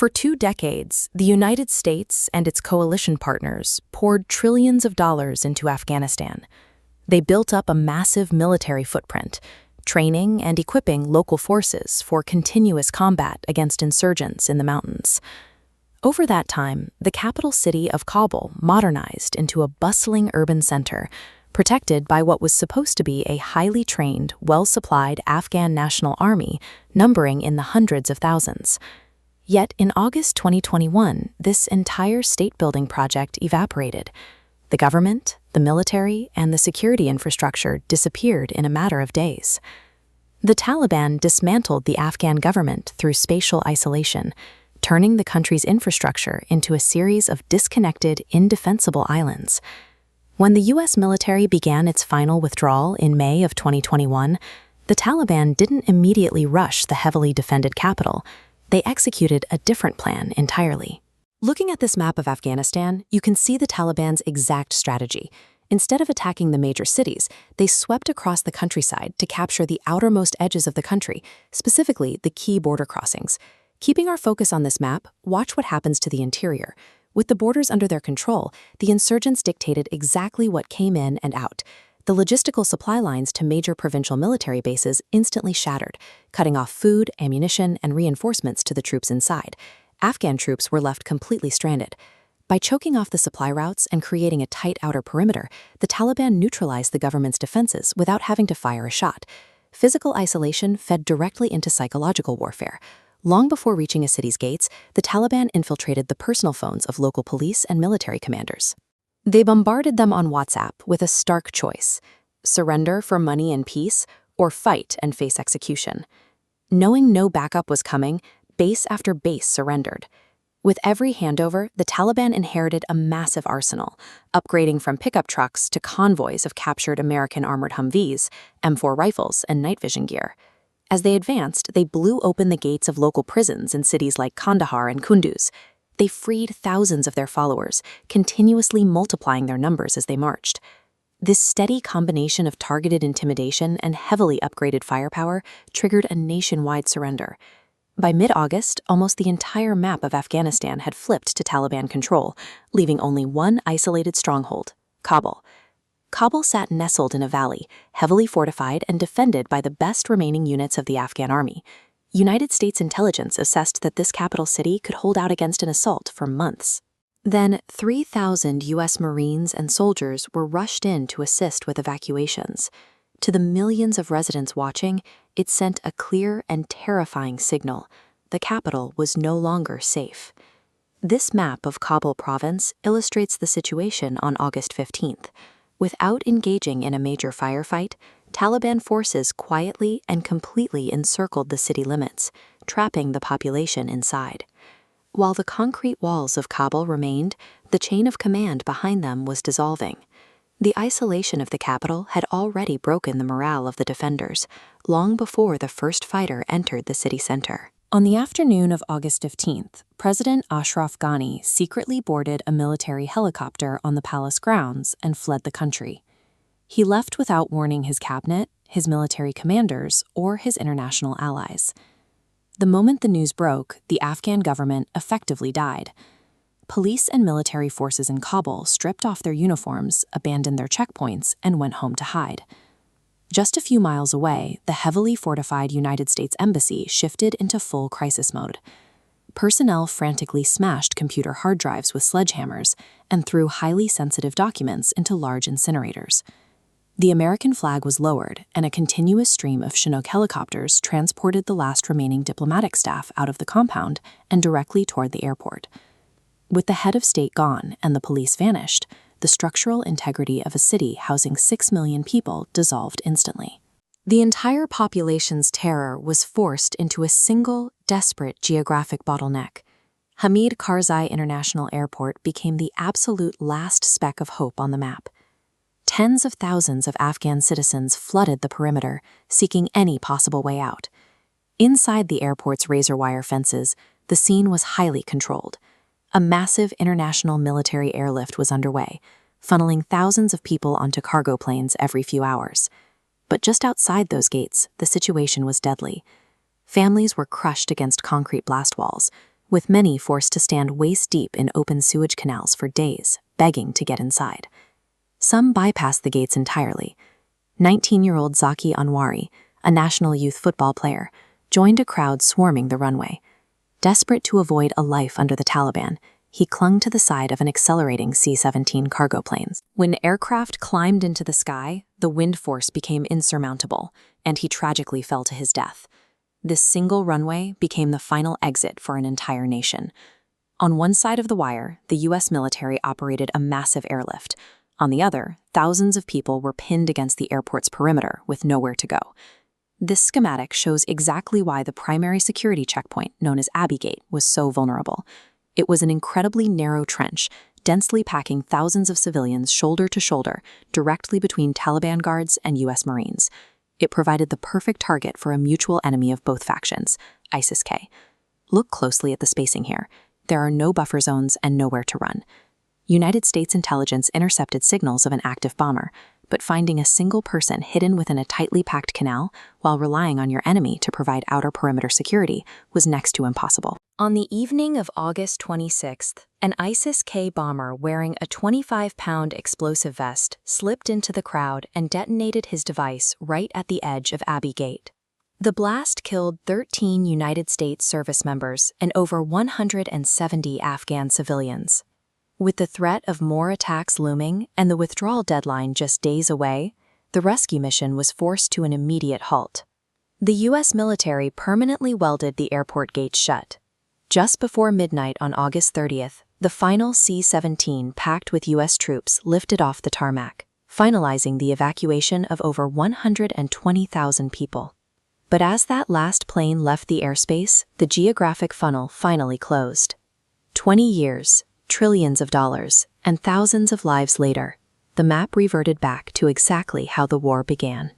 For 2 decades, the United States and its coalition partners poured trillions of dollars into Afghanistan. They built up a massive military footprint, training and equipping local forces for continuous combat against insurgents in the mountains. Over that time, the capital city of Kabul modernized into a bustling urban center, protected by what was supposed to be a highly trained, well-supplied Afghan National Army numbering in the hundreds of thousands. Yet in August 2021, this entire state-building project evaporated. The government, the military, and the security infrastructure disappeared in a matter of days. The Taliban dismantled the Afghan government through spatial isolation, turning the country's infrastructure into a series of disconnected, indefensible islands. When the U.S. military began its final withdrawal in May of 2021, the Taliban didn't immediately rush the heavily defended capital. They executed a different plan entirely. Looking at this map of Afghanistan, you can see the Taliban's exact strategy. Instead of attacking the major cities, they swept across the countryside to capture the outermost edges of the country, specifically the key border crossings. Keeping our focus on this map, watch what happens to the interior. With the borders under their control, the insurgents dictated exactly what came in and out. The logistical supply lines to major provincial military bases instantly shattered, cutting off food, ammunition, and reinforcements to the troops inside. Afghan troops were left completely stranded. By choking off the supply routes and creating a tight outer perimeter, the Taliban neutralized the government's defenses without having to fire a shot. Physical isolation fed directly into psychological warfare. Long before reaching a city's gates, the Taliban infiltrated the personal phones of local police and military commanders. They bombarded them on WhatsApp with a stark choice: surrender for money and peace, or fight and face execution. Knowing no backup was coming, base after base surrendered. With every handover, the Taliban inherited a massive arsenal, upgrading from pickup trucks to convoys of captured American armored Humvees, M4 rifles, and night vision gear. As they advanced, they blew open the gates of local prisons in cities like Kandahar and Kunduz. They freed thousands of their followers, continuously multiplying their numbers as they marched. This steady combination of targeted intimidation and heavily upgraded firepower triggered a nationwide surrender. By mid-August, almost the entire map of Afghanistan had flipped to Taliban control, leaving only one isolated stronghold: Kabul. Kabul sat nestled in a valley, heavily fortified and defended by the best remaining units of the Afghan army. United States intelligence assessed that this capital city could hold out against an assault for months. Then 3,000 U.S. Marines and soldiers were rushed in to assist with evacuations. To the millions of residents watching, it sent a clear and terrifying signal: the capital was no longer safe. This map of Kabul province illustrates the situation on August 15th. Without engaging in a major firefight, Taliban forces quietly and completely encircled the city limits, trapping the population inside. While the concrete walls of Kabul remained, the chain of command behind them was dissolving. The isolation of the capital had already broken the morale of the defenders, long before the first fighter entered the city center. On the afternoon of August 15th, President Ashraf Ghani secretly boarded a military helicopter on the palace grounds and fled the country. He left without warning his cabinet, his military commanders, or his international allies. The moment the news broke, the Afghan government effectively died. Police and military forces in Kabul stripped off their uniforms, abandoned their checkpoints, and went home to hide. Just a few miles away, the heavily fortified United States Embassy shifted into full crisis mode. Personnel frantically smashed computer hard drives with sledgehammers and threw highly sensitive documents into large incinerators. The American flag was lowered, and a continuous stream of Chinook helicopters transported the last remaining diplomatic staff out of the compound and directly toward the airport. With the head of state gone and the police vanished, the structural integrity of a city housing 6 million people dissolved instantly. The entire population's terror was forced into a single, desperate geographic bottleneck. Hamid Karzai International Airport became the absolute last speck of hope on the map. Tens of thousands of Afghan citizens flooded the perimeter, seeking any possible way out. Inside the airport's razor wire fences, the scene was highly controlled. A massive international military airlift was underway, funneling thousands of people onto cargo planes every few hours. But just outside those gates, the situation was deadly. Families were crushed against concrete blast walls. with many forced to stand waist-deep in open sewage canals for days, begging to get inside. Some bypassed the gates entirely. 19-year-old Zaki Anwari, a national youth football player, joined a crowd swarming the runway. Desperate to avoid a life under the Taliban, he clung to the side of an accelerating C-17 cargo plane. When aircraft climbed into the sky, the wind force became insurmountable, and he tragically fell to his death. This single runway became the final exit for an entire nation. On one side of the wire, the U.S. military operated a massive airlift. On the other, thousands of people were pinned against the airport's perimeter with nowhere to go. This schematic shows exactly why the primary security checkpoint, known as Abbey Gate, was so vulnerable. It was an incredibly narrow trench, densely packing thousands of civilians shoulder to shoulder, directly between Taliban guards and U.S. Marines. It provided the perfect target for a mutual enemy of both factions, ISIS-K. Look closely at the spacing here. There are no buffer zones and nowhere to run. United States intelligence intercepted signals of an active bomber, but finding a single person hidden within a tightly packed canal while relying on your enemy to provide outer perimeter security was next to impossible. On the evening of August 26th, an ISIS-K bomber wearing a 25-pound explosive vest slipped into the crowd and detonated his device right at the edge of Abbey Gate. The blast killed 13 United States service members and over 170 Afghan civilians. With the threat of more attacks looming and the withdrawal deadline just days away, the rescue mission was forced to an immediate halt. The U.S. military permanently welded the airport gates shut. Just before midnight on August 30th, the final C-17 packed with U.S. troops lifted off the tarmac, finalizing the evacuation of over 120,000 people. But as that last plane left the airspace, the geographic funnel finally closed. 20 years, trillions of dollars, and thousands of lives later, the map reverted back to exactly how the war began.